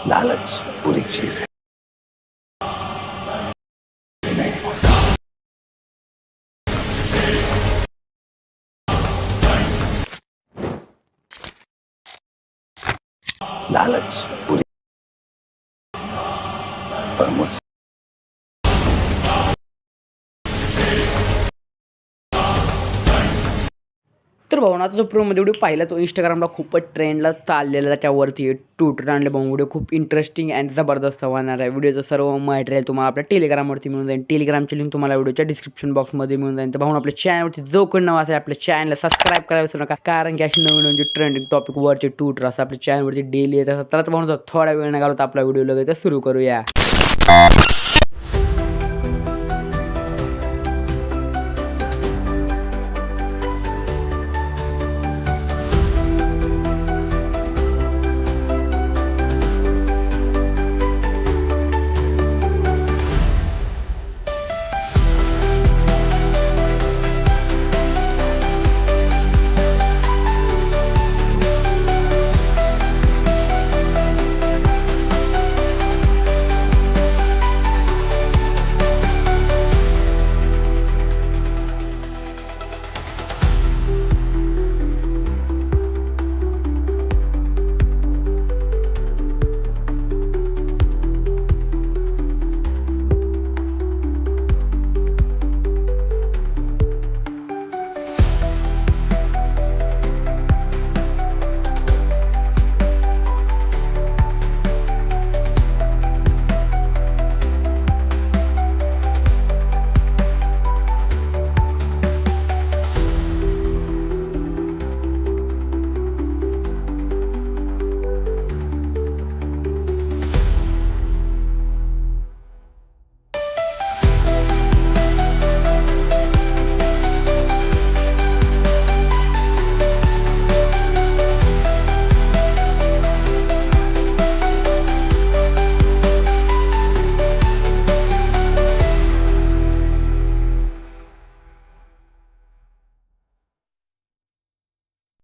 लालच बुरी चीज है नहीं। लालच बुरी पर मुझसे तर भाऊ आता जो प्रोमध्ये व्हिडिओ पाहिला तो इंस्टाग्रामला खूपच ट्रेंडला चाललेला त्याच्यावरती ट्विटर आणले भाऊ व्हिडिओ खूप इंटरेस्टिंग अँड जबरदस्त होणार आहे. व्हिडिओचं सर्व मटेरियल तुम्हाला आपल्या टेलिग्रामवरती मिळून जाईल. टेलिग्रामची लिंक तुम्हाला व्हिडिओच्या डिस्क्रिप्शन बॉक्समध्ये मिळून जाईल. तर भाऊ आपल्या चॅनलवरती जो कोणी नवा असेल आपल्या चॅनलला सबस्क्राईब करायला विसरू नका, कारण की अशी नवीन नवीन ट्रेंडिंग टॉपिक वरचे ट्विटर असं आपल्या चॅनलवरती डेली येत असतात. तर भाऊ थोडा वेळ न घालवता आपला व्हिडिओ लगेच सुरू करूया.